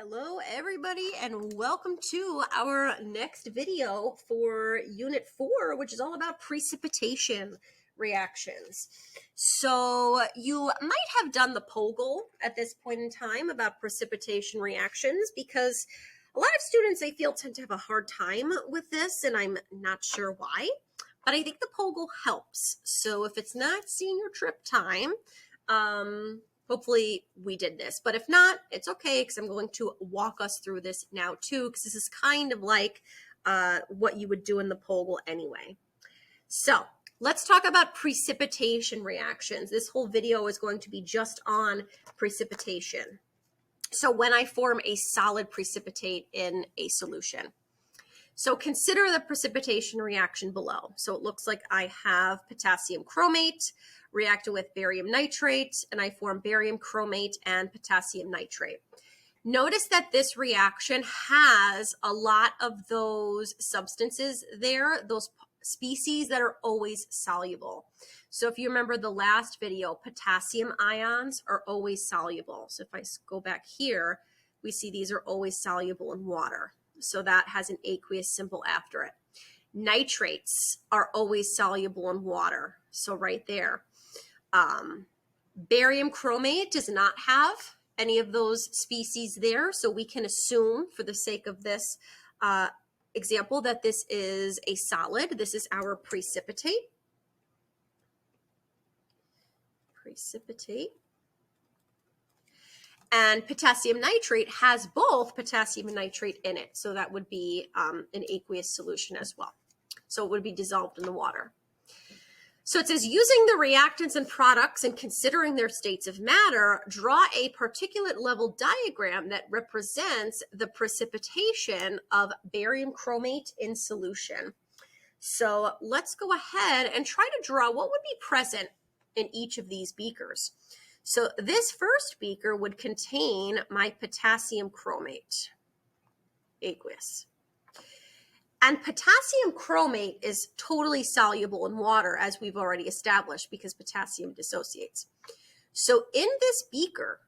Hello everybody and welcome to our next video for Unit 4, which is all about precipitation reactions. So you might have done the POGL at this point in time about precipitation reactions because a lot of students I feel tend to have a hard time with this, and I'm not sure why, but I think the POGL helps. So if it's not senior trip time, hopefully we did this, but if not, it's okay because I'm going to walk us through this now too, because this is kind of like what you would do in the POGL anyway. So let's talk about precipitation reactions. This whole video is going to be just on precipitation. So when I form a solid precipitate in a solution. So consider the precipitation reaction below. So it looks like I have potassium chromate reacting with barium nitrate, and I form barium chromate and potassium nitrate. Notice that this reaction has a lot of those substances there, those species that are always soluble. So if you remember the last video, potassium ions are always soluble. So if I go back here, we see these are always soluble in water. So that has an aqueous symbol after it. Nitrates are always soluble in water. So right there. Barium chromate does not have any of those species there. So we can assume, for the sake of this example, that this is a solid. This is our precipitate. And potassium nitrate has both potassium and nitrate in it. So that would be an aqueous solution as well. So it would be dissolved in the water. So it says, using the reactants and products and considering their states of matter, draw a particulate level diagram that represents the precipitation of barium chromate in solution. So let's go ahead and try to draw what would be present in each of these beakers. So this first beaker would contain my potassium chromate, aqueous. And potassium chromate is totally soluble in water, as we've already established, because potassium dissociates. So in this beaker,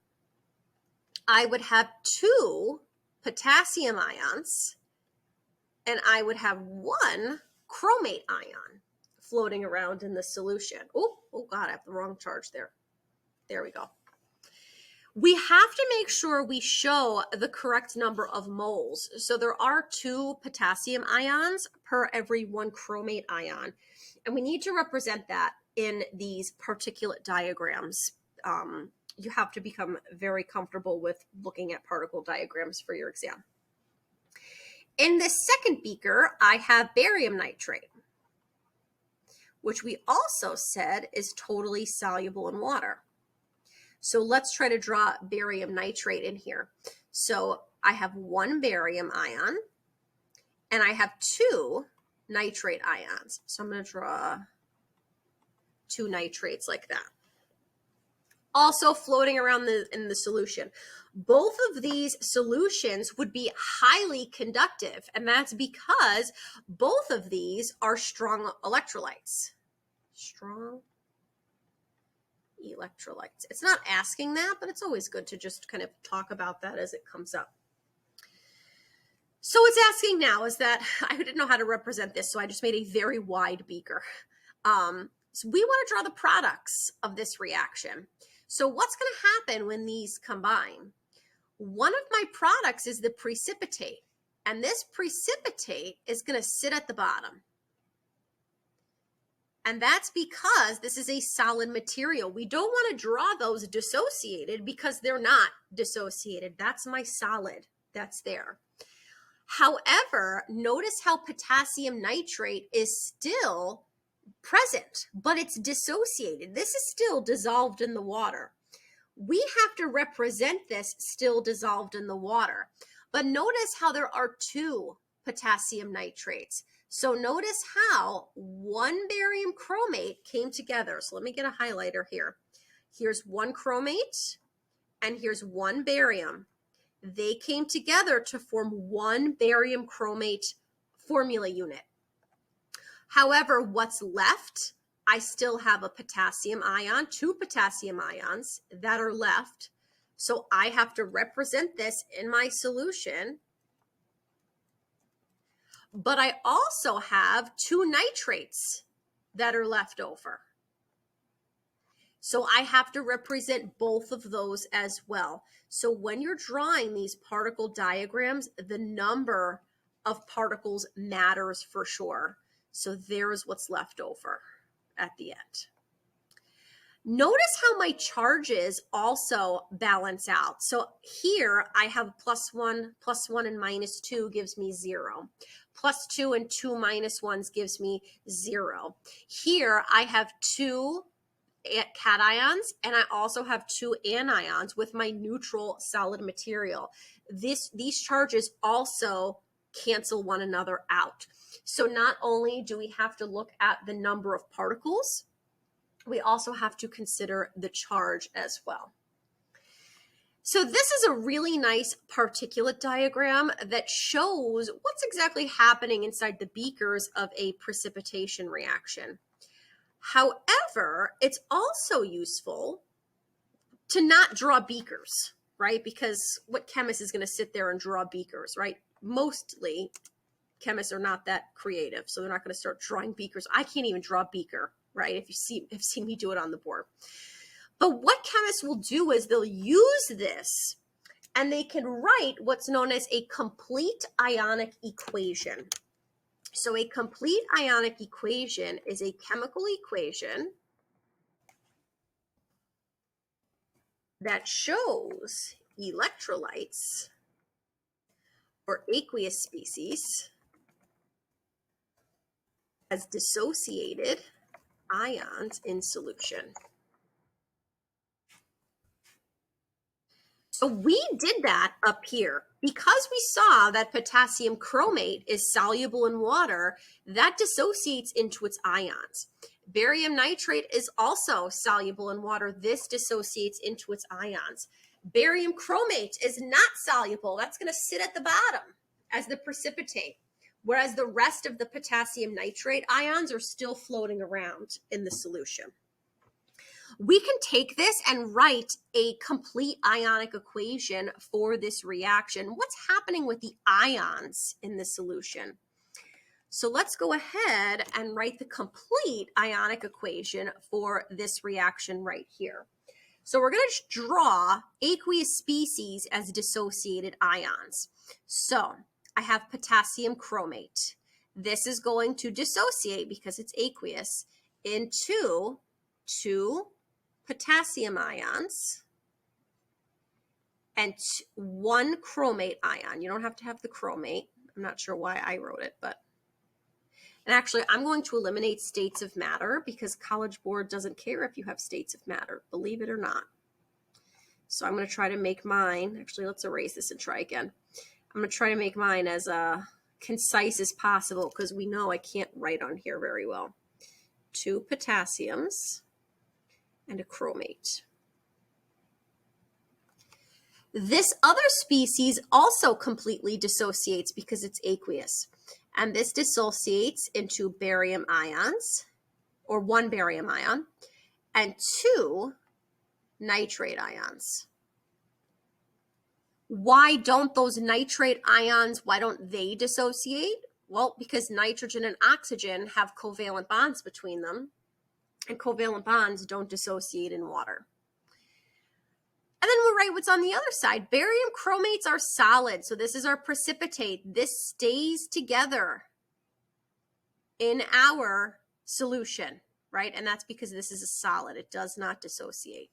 I would have 2 potassium ions, and I would have 1 chromate ion floating around in the solution. Oh God, I have the wrong charge there. There we go. We have to make sure we show the correct number of moles. So there are 2 potassium ions per every 1 chromate ion. And we need to represent that in these particulate diagrams. You have to become very comfortable with looking at particle diagrams for your exam. In this second beaker, I have barium nitrate, which we also said is totally soluble in water. So let's try to draw barium nitrate in here. So I have 1 barium ion and I have 2 nitrate ions. So I'm going to draw 2 nitrates like that. Also floating around in the solution. Both of these solutions would be highly conductive, and that's because both of these are strong electrolytes. Strong electrolytes. It's not asking that, but it's always good to just kind of talk about that as it comes up. So it's asking now is that I didn't know how to represent this, so I just made a very wide beaker. So we want to draw the products of this reaction. So what's going to happen when these combine? One of my products is the precipitate, and this precipitate is going to sit at the bottom. And that's because this is a solid material. We don't want to draw those dissociated because they're not dissociated. That's my solid that's there. However, notice how potassium nitrate is still present, but it's dissociated. This is still dissolved in the water. We have to represent this still dissolved in the water. But notice how there are 2 potassium nitrates. So notice how 1 barium chromate came together. So let me get a highlighter here. Here's 1 chromate and here's 1 barium. They came together to form 1 barium chromate formula unit. However, what's left, I still have a potassium ion, 2 potassium ions that are left. So I have to represent this in my solution. But I also have 2 nitrates that are left over. So I have to represent both of those as well. So when you're drawing these particle diagrams, the number of particles matters for sure. So there's what's left over at the end. Notice how my charges also balance out. So here I have +1, +1 and -2 gives me 0. +2 and 2 -1s gives me 0. Here I have 2 cations and I also have 2 anions with my neutral solid material. These charges also cancel one another out. So not only do we have to look at the number of particles, we also have to consider the charge as well. So this is a really nice particulate diagram that shows what's exactly happening inside the beakers of a precipitation reaction. However, it's also useful to not draw beakers, right? Because what chemist is going to sit there and draw beakers, right? Mostly chemists are not that creative, so they're not going to start drawing beakers. I can't even draw a beaker, right? If you've seen me do it on the board. But what chemists will do is they'll use this and they can write what's known as a complete ionic equation. So a complete ionic equation is a chemical equation that shows electrolytes or aqueous species as dissociated ions in solution. So we did that up here. Because we saw that potassium chromate is soluble in water, that dissociates into its ions. Barium nitrate is also soluble in water. This dissociates into its ions. Barium chromate is not soluble. That's going to sit at the bottom as the precipitate, whereas the rest of the potassium nitrate ions are still floating around in the solution. We can take this and write a complete ionic equation for this reaction. What's happening with the ions in the solution? So let's go ahead and write the complete ionic equation for this reaction right here. So we're going to draw aqueous species as dissociated ions. So I have potassium chromate. This is going to dissociate because it's aqueous into 2 potassium ions and 1 chromate ion. You don't have to have the chromate. I'm not sure why I wrote it, but. And actually, I'm going to eliminate states of matter because College Board doesn't care if you have states of matter, believe it or not. So I'm going to try to make mine. Actually, let's erase this and try again. I'm going to try to make mine as concise as possible because we know I can't write on here very well. 2 potassiums and a chromate. This other species also completely dissociates because it's aqueous. And this dissociates into barium ions, or 1 barium ion, and 2 nitrate ions. Why don't those nitrate ions, why don't they dissociate? Well, because nitrogen and oxygen have covalent bonds between them, and covalent bonds don't dissociate in water. And then we'll write what's on the other side. Barium chromates are solid, so this is our precipitate. This stays together in our solution, right? And that's because this is a solid. It does not dissociate.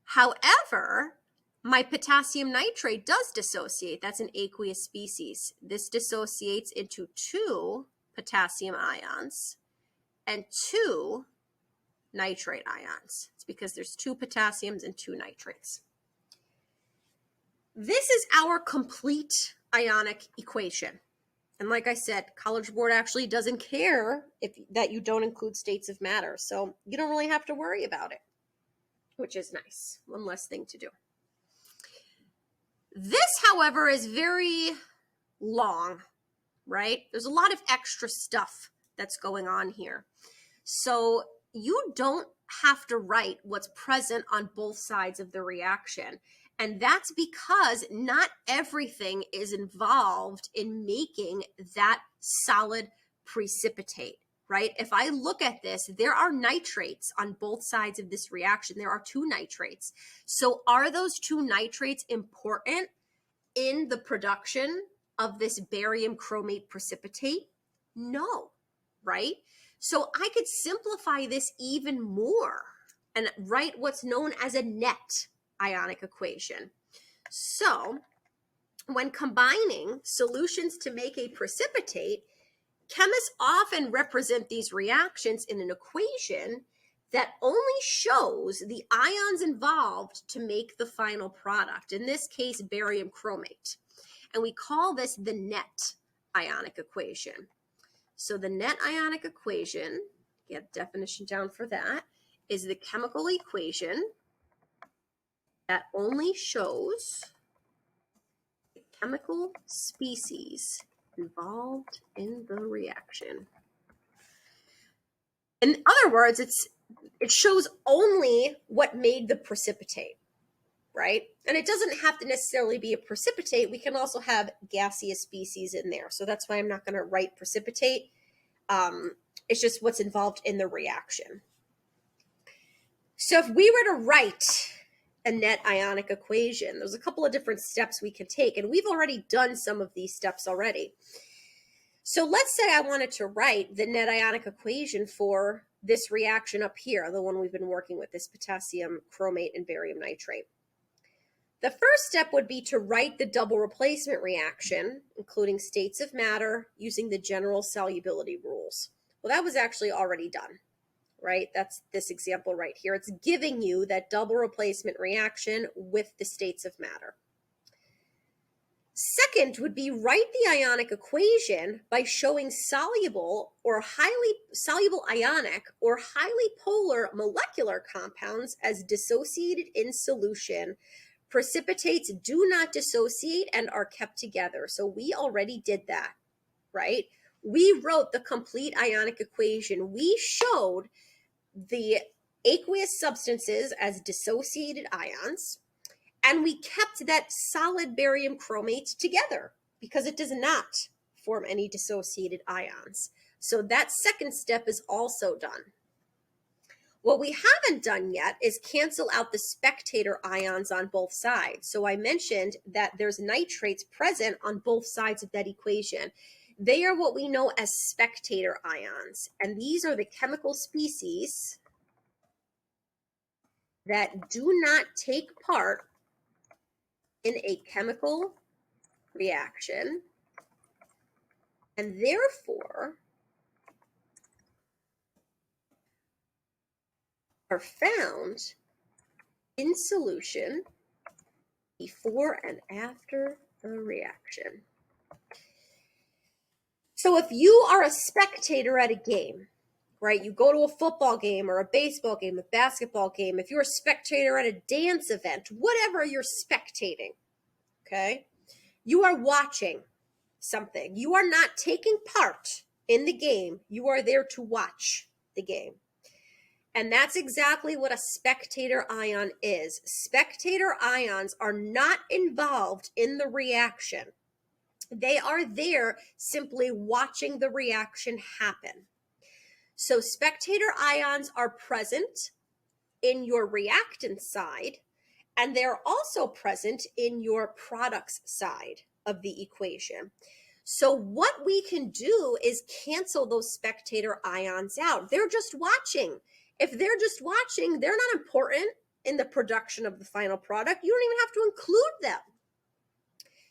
However, my potassium nitrate does dissociate. That's an aqueous species. This dissociates into 2 potassium ions and 2 nitrate ions. It's because there's 2 potassiums and 2 nitrates. This is our complete ionic equation. And like I said, College Board actually doesn't care that you don't include states of matter. So you don't really have to worry about it, which is nice. One less thing to do. This, however, is very long, right? There's a lot of extra stuff that's going on here. So you don't have to write what's present on both sides of the reaction. And that's because not everything is involved in making that solid precipitate, right? If I look at this, there are nitrates on both sides of this reaction. There are 2 nitrates. So are those 2 nitrates important in the production of this barium chromate precipitate? No, right? So I could simplify this even more and write what's known as a net ionic equation. So when combining solutions to make a precipitate, chemists often represent these reactions in an equation that only shows the ions involved to make the final product, in this case, barium chromate. And we call this the net ionic equation. So the net ionic equation, get definition down for that, is the chemical equation that only shows the chemical species involved in the reaction. In other words, it shows only what made the precipitate, right? And it doesn't have to necessarily be a precipitate. We can also have gaseous species in there. So that's why I'm not going to write precipitate. It's just what's involved in the reaction. So if we were to write a net ionic equation, there's a couple of different steps we can take, and we've already done some of these steps already. So let's say I wanted to write the net ionic equation for this reaction up here, the one we've been working with, this potassium chromate and barium nitrate. The first step would be to write the double replacement reaction, including states of matter, using the general solubility rules. Well, that was actually already done, right? That's this example right here. It's giving you that double replacement reaction with the states of matter. Second would be write the ionic equation by showing soluble or highly soluble ionic or highly polar molecular compounds as dissociated in solution. Precipitates do not dissociate and are kept together. So we already did that, right? We wrote the complete ionic equation. We showed the aqueous substances as dissociated ions, and we kept that solid barium chromate together because it does not form any dissociated ions. So that second step is also done. What we haven't done yet is cancel out the spectator ions on both sides. So I mentioned that there's nitrates present on both sides of that equation. They are what we know as spectator ions, and these are the chemical species that do not take part in a chemical reaction, and therefore are found in solution before and after the reaction. So if you are a spectator at a game, right, you go to a football game or a baseball game, a basketball game, if you're a spectator at a dance event, whatever you're spectating, okay, you are watching something. You are not taking part in the game. You are there to watch the game. And that's exactly what a spectator ion is. Spectator ions are not involved in the reaction. They are there simply watching the reaction happen. So spectator ions are present in your reactant side, and they're also present in your products side of the equation. So what we can do is cancel those spectator ions out. They're just watching. If they're just watching, they're not important in the production of the final product. You don't even have to include them.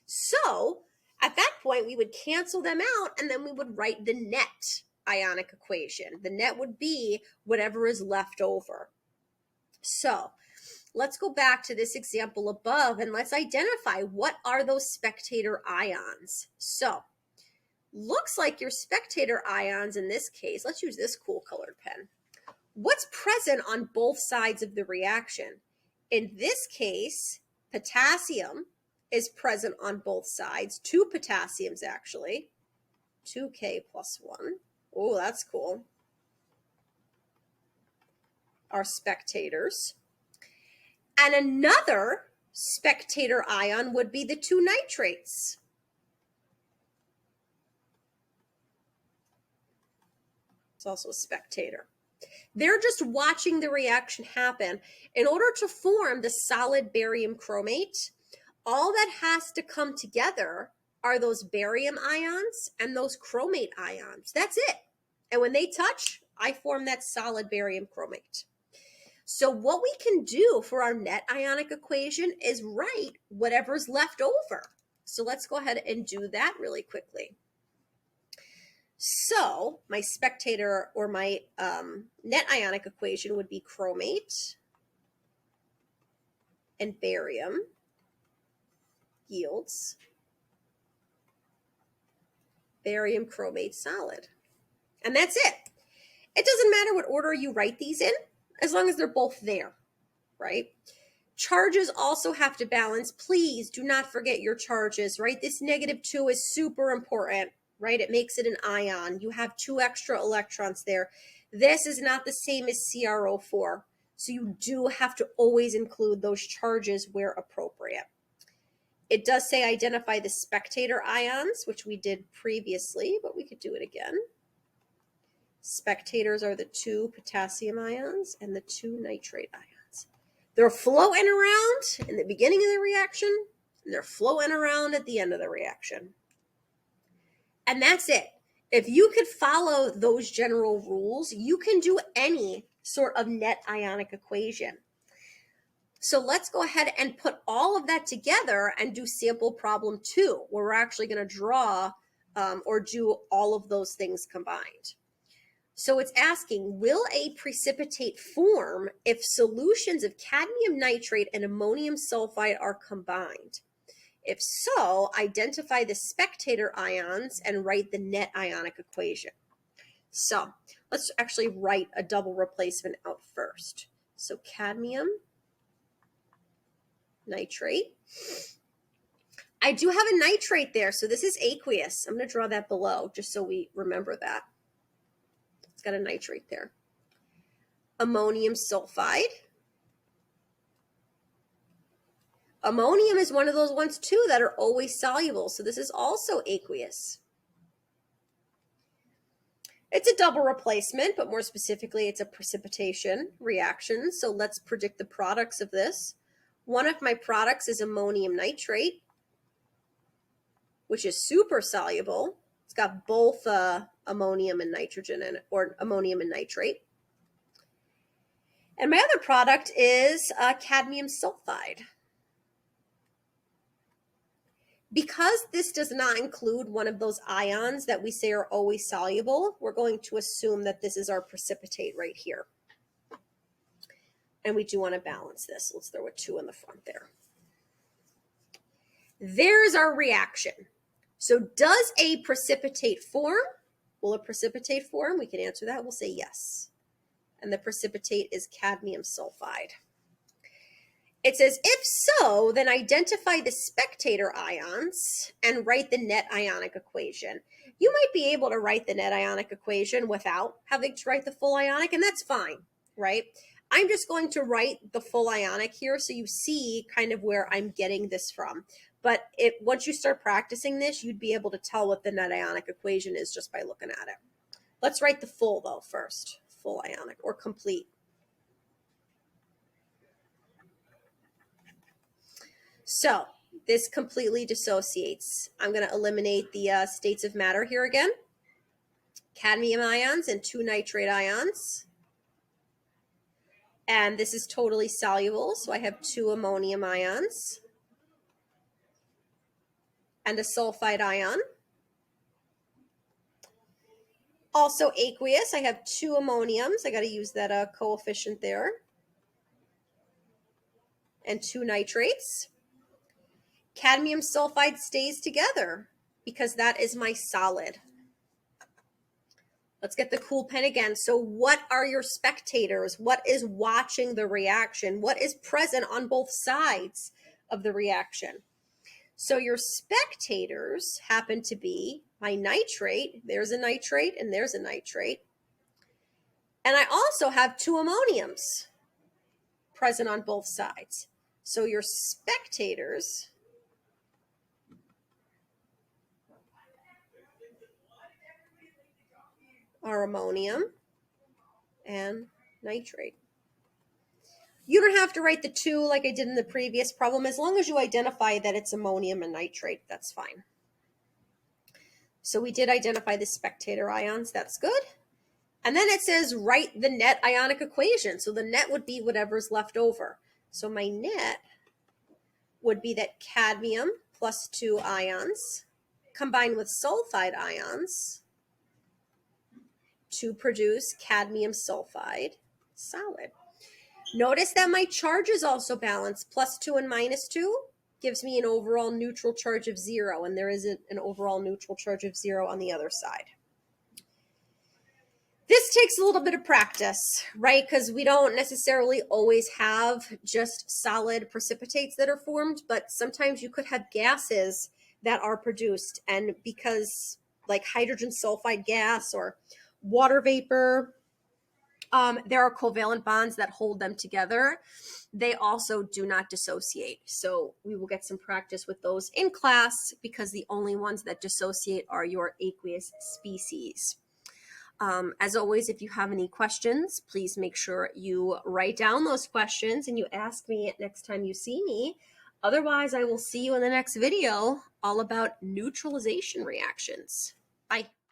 So at that point, we would cancel them out, and then we would write the net ionic equation. The net would be whatever is left over. So let's go back to this example above, and let's identify what are those spectator ions. So looks like your spectator ions in this case, let's use this cool colored pen. What's present on both sides of the reaction? In this case, potassium is present on both sides, 2 potassiums actually, 2K plus 1. Oh, that's cool. are spectators. And another spectator ion would be the two nitrates. It's also a spectator. They're just watching the reaction happen. In order to form the solid barium chromate, all that has to come together are those barium ions and those chromate ions. That's it. And when they touch, I form that solid barium chromate. So what we can do for our net ionic equation is write whatever's left over. So let's go ahead and do that really quickly. So my spectator or my net ionic equation would be chromate and barium yields barium chromate solid. And that's it. It doesn't matter what order you write these in, as long as they're both there, right? Charges also have to balance. Please do not forget your charges, right? This -2 is super important, right? It makes it an ion. You have 2 extra electrons there. This is not the same as CrO4. So you do have to always include those charges where appropriate. It does say identify the spectator ions, which we did previously, but we could do it again. Spectators are the 2 potassium ions and the 2 nitrate ions. They're flowing around in the beginning of the reaction, and they're flowing around at the end of the reaction. And that's it. If you could follow those general rules, you can do any sort of net ionic equation. So let's go ahead and put all of that together and do sample problem 2, where we're actually going to draw or do all of those things combined. So it's asking, will a precipitate form if solutions of cadmium nitrate and ammonium sulfide are combined? If so, identify the spectator ions and write the net ionic equation. So let's actually write a double replacement out first. So cadmium nitrate. I do have a nitrate there, so this is aqueous. I'm going to draw that below just so we remember that. It's got a nitrate there. Ammonium sulfide. Ammonium is one of those ones too that are always soluble, so this is also aqueous. It's a double replacement, but more specifically, it's a precipitation reaction. So let's predict the products of this. One of my products is ammonium nitrate, which is super soluble. It's got both ammonium and nitrogen in it, or ammonium and nitrate. And my other product is cadmium sulfide. Because this does not include one of those ions that we say are always soluble, we're going to assume that this is our precipitate right here. And we do want to balance this. Let's throw a 2 in the front there. There's our reaction. So does a precipitate form? Will a precipitate form? We can answer that. We'll say yes. And the precipitate is cadmium sulfide. It says, if so, then identify the spectator ions and write the net ionic equation. You might be able to write the net ionic equation without having to write the full ionic, and that's fine, right? I'm just going to write the full ionic here so you see kind of where I'm getting this from. But once you start practicing this, you'd be able to tell what the net ionic equation is just by looking at it. Let's write the full, though, first. Full ionic or complete. So this completely dissociates. I'm going to eliminate the states of matter here again. Cadmium ions and 2 nitrate ions. And this is totally soluble, so I have 2 ammonium ions and a sulfide ion. Also aqueous, I have 2 ammoniums. I got to use that coefficient there. And 2 nitrates. Cadmium sulfide stays together because that is my solid. Let's get the cool pen again. So what are your spectators? What is watching the reaction? What is present on both sides of the reaction? So your spectators happen to be my nitrate. There's a nitrate and there's a nitrate. And I also have 2 ammoniums present on both sides. So your spectators are ammonium and nitrate. You don't have to write the 2 like I did in the previous problem. As long as you identify that it's ammonium and nitrate, that's fine. So we did identify the spectator ions. That's good. And then it says write the net ionic equation. So the net would be whatever's left over. So my net would be that cadmium plus 2 ions combined with sulfide ions to produce cadmium sulfide solid. Notice that my charge is also balanced. Plus 2 and minus 2 gives me an overall neutral charge of 0, and there is an overall neutral charge of 0 on the other side. This takes a little bit of practice, right? Because we don't necessarily always have just solid precipitates that are formed, but sometimes you could have gases that are produced. And because like hydrogen sulfide gas or water vapor, there are covalent bonds that hold them together. They also do not dissociate. So we will get some practice with those in class because the only ones that dissociate are your aqueous species. As always, if you have any questions, please make sure you write down those questions and you ask me next time you see me. Otherwise, I will see you in the next video all about neutralization reactions. Bye.